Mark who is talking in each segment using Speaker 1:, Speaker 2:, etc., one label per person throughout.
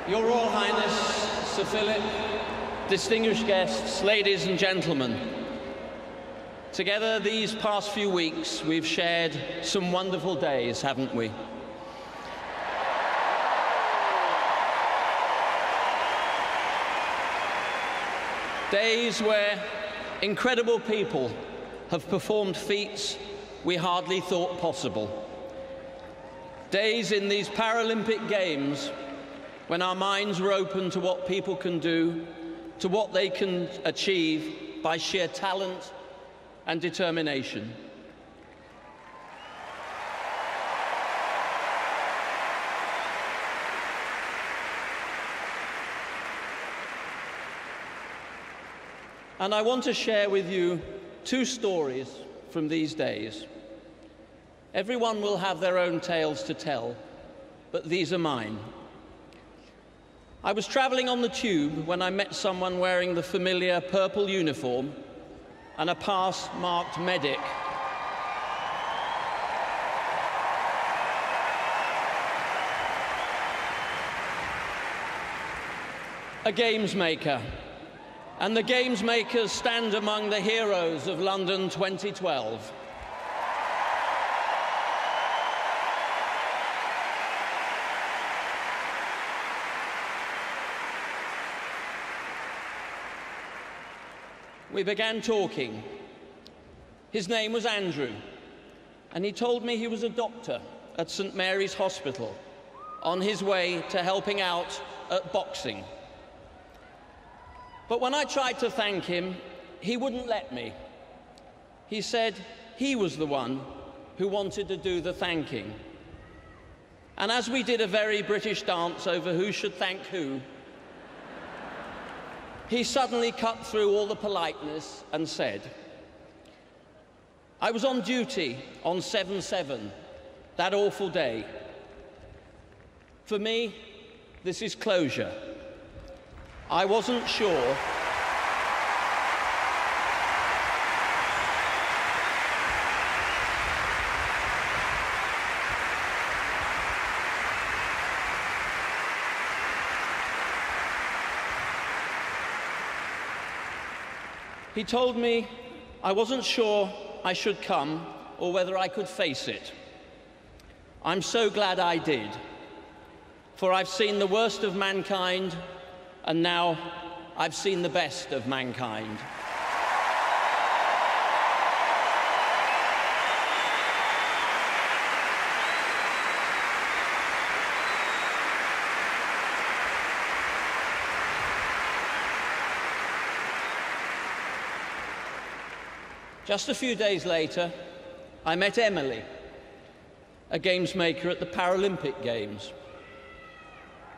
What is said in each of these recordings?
Speaker 1: Your Royal Highness, Sir Philip, distinguished guests, ladies and gentlemen, together these past few weeks we've shared some wonderful days, haven't we? Days where incredible people have performed feats we hardly thought possible. Days in these Paralympic Games when our minds were open to what people can do, to what they can achieve by sheer talent and determination. And I want to share with you two stories from these days. Everyone will have their own tales to tell, but these are mine. I was traveling on the tube when I met someone wearing the familiar purple uniform and a pass marked medic. A games maker. And the games makers stand among the heroes of London 2012. We began talking. His name was Andrew, and he told me he was a doctor at St. Mary's Hospital on his way to helping out at boxing. But when I tried to thank him, he wouldn't let me. He said he was the one who wanted to do the thanking. And as we did a very British dance over who should thank who, he suddenly cut through all the politeness and said, "I was on duty on 7/7, that awful day. For me, this is closure. I wasn't sure." He told me I wasn't sure I should come or whether I could face it. I'm so glad I did, for I've seen the worst of mankind, and now I've seen the best of mankind. Just a few days later, I met Emily, a games maker at the Paralympic Games.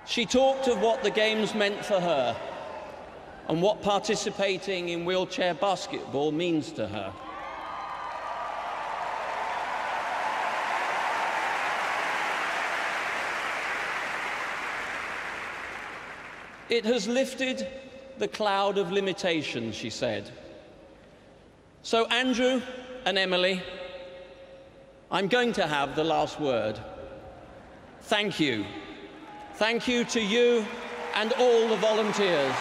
Speaker 1: She talked of what the Games meant for her and what participating in wheelchair basketball means to her. It has lifted the cloud of limitation, she said. So Andrew and Emily, I'm going to have the last word. Thank you. Thank you to you and all the volunteers.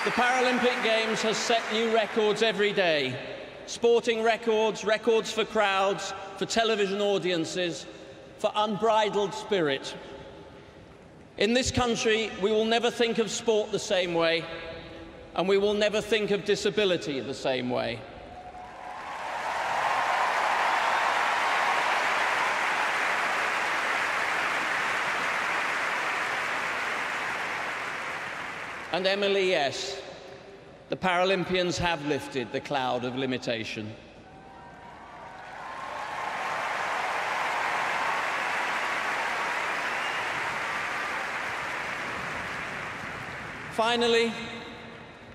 Speaker 1: The Paralympic Games has set new records every day. Sporting records, records for crowds, for television audiences, for unbridled spirit. In this country, we will never think of sport the same way, and we will never think of disability the same way. And Emily, yes, the Paralympians have lifted the cloud of limitation. Finally,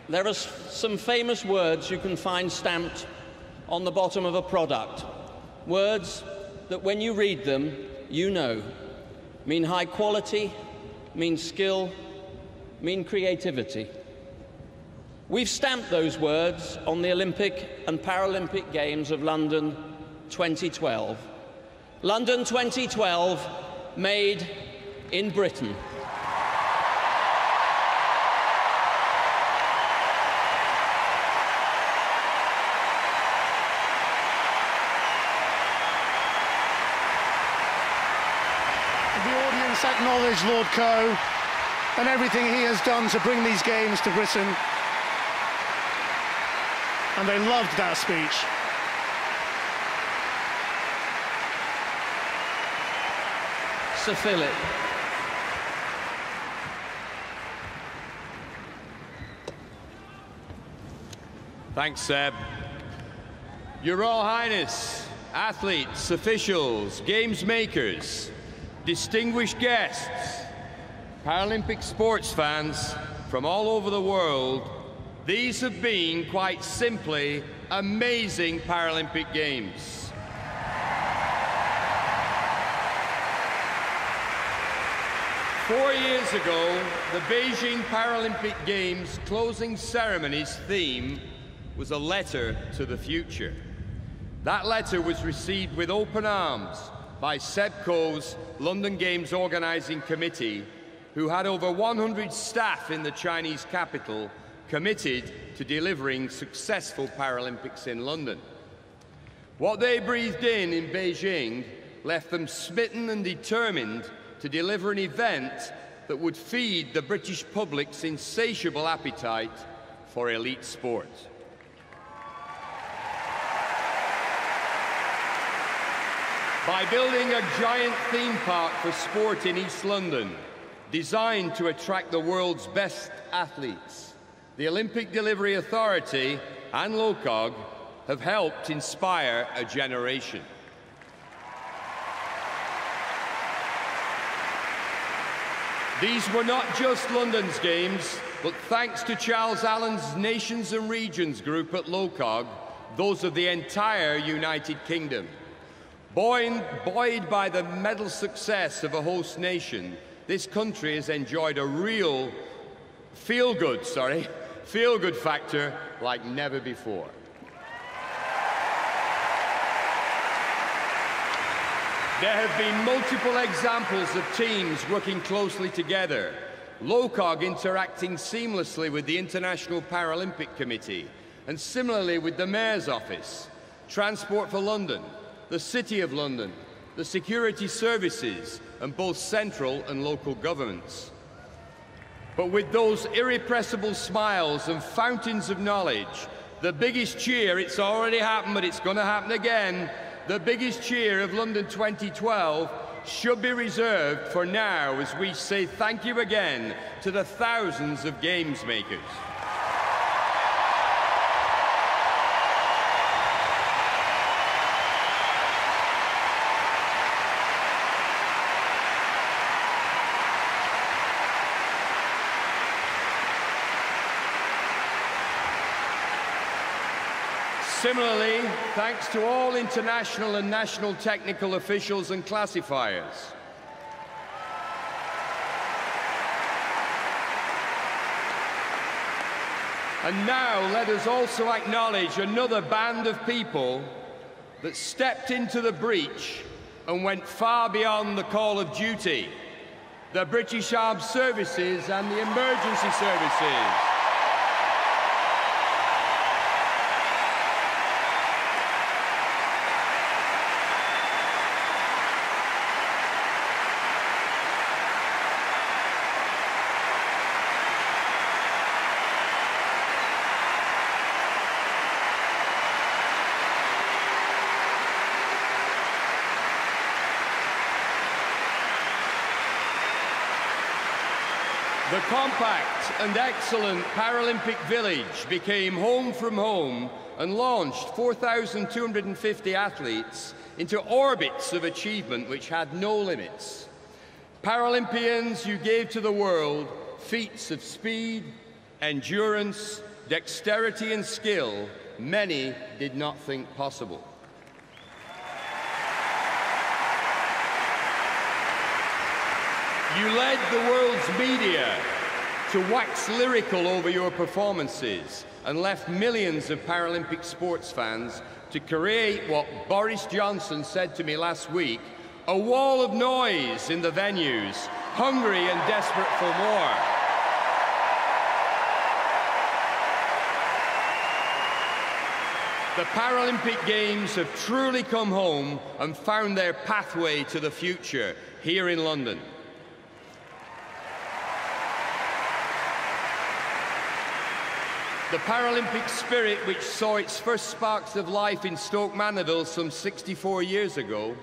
Speaker 1: there are some famous words you can find stamped on the bottom of a product. Words that when you read them, you know, mean high quality, mean skill, mean creativity. We've stamped those words on the Olympic and Paralympic Games of London 2012. London 2012, made in Britain.
Speaker 2: Acknowledge Lord Coe and everything he has done to bring these games to Britain. And they loved that speech.
Speaker 1: Sir Philip.
Speaker 3: Thanks, Seb. Your Royal Highness, athletes, officials, games makers, distinguished guests, Paralympic sports fans from all over the world, these have been, quite simply, amazing Paralympic Games. Four years ago, the Beijing Paralympic Games closing ceremony's theme was a letter to the future. That letter was received with open arms by Seb Coe's London Games Organising Committee, who had over 100 staff in the Chinese capital committed to delivering successful Paralympics in London. What they breathed in Beijing left them smitten and determined to deliver an event that would feed the British public's insatiable appetite for elite sport. By building a giant theme park for sport in East London, designed to attract the world's best athletes, the Olympic Delivery Authority and LOCOG have helped inspire a generation. These were not just London's games, but thanks to Charles Allen's Nations and Regions group at LOCOG, those of the entire United Kingdom. Buoyed by the medal success of a host nation, this country has enjoyed a real feel-good factor like never before. There have been multiple examples of teams working closely together, LOCOG interacting seamlessly with the International Paralympic Committee, and similarly with the Mayor's Office, Transport for London, the City of London, the security services, and both central and local governments. But with those irrepressible smiles and fountains of knowledge, the biggest cheer, it's already happened, but it's going to happen again, the biggest cheer of London 2012 should be reserved for now as we say thank you again to the thousands of games makers. Similarly, thanks to all international and national technical officials and classifiers. And now let us also acknowledge another band of people that stepped into the breach and went far beyond the call of duty: the British Armed Services and the emergency services. The compact and excellent Paralympic Village became home from home and launched 4,250 athletes into orbits of achievement which had no limits. Paralympians, you gave to the world feats of speed, endurance, dexterity and skill many did not think possible. You led the world's media to wax lyrical over your performances and left millions of Paralympic sports fans to create what Boris Johnson said to me last week, a wall of noise in the venues, hungry and desperate for more. The Paralympic Games have truly come home and found their pathway to the future here in London. The Paralympic spirit, which saw its first sparks of life in Stoke Mandeville some 64 years ago,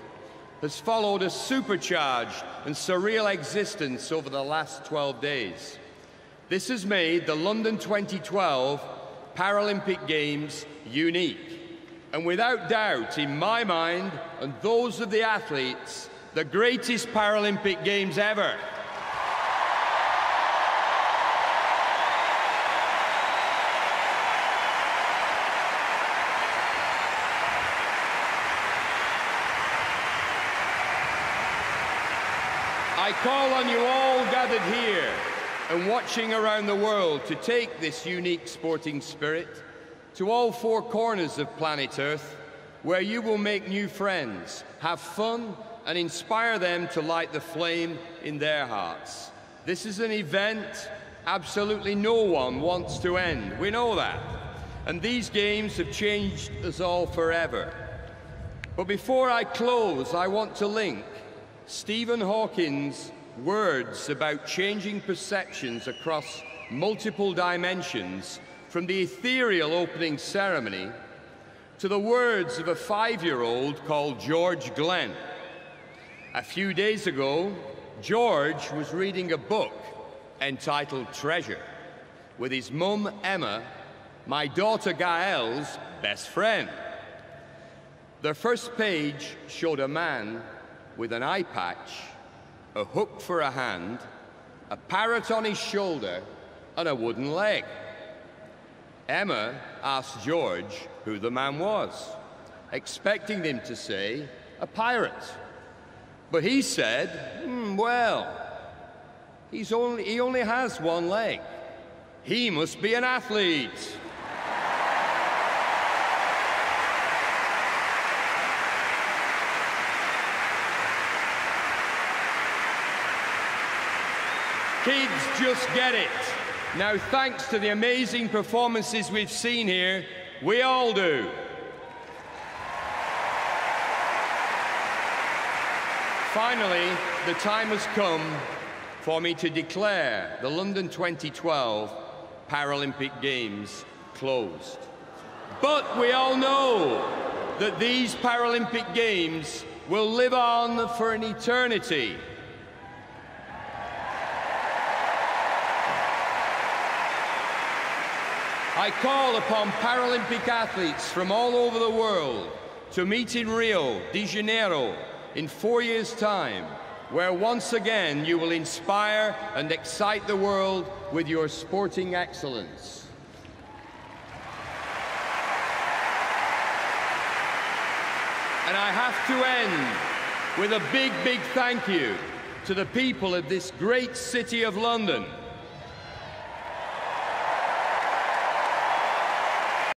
Speaker 3: has followed a supercharged and surreal existence over the last 12 days. This has made the London 2012 Paralympic Games unique, and without doubt, in my mind and those of the athletes, the greatest Paralympic Games ever. I call on you all gathered here and watching around the world to take this unique sporting spirit to all four corners of planet Earth, where you will make new friends, have fun, and inspire them to light the flame in their hearts. This is an event absolutely no one wants to end. We know that. And these games have changed us all forever. But before I close, I want to link Stephen Hawking's words about changing perceptions across multiple dimensions from the ethereal opening ceremony to the words of a 5-year-old called George Glenn. A few days ago, George was reading a book entitled Treasure with his mum, Emma, my daughter Gael's best friend. The first page showed a man with an eye patch, a hook for a hand, a parrot on his shoulder, and a wooden leg. Emma asked George who the man was, expecting him to say, a pirate. But he said, well, he only has one leg. He must be an athlete. Kids just get it. Now, thanks to the amazing performances we've seen here, we all do. Finally, the time has come for me to declare the London 2012 Paralympic Games closed. But we all know that these Paralympic Games will live on for an eternity. I call upon Paralympic athletes from all over the world to meet in Rio de Janeiro in 4 years' time, where once again you will inspire and excite the world with your sporting excellence. And I have to end with a big, big thank you to the people of this great city of London,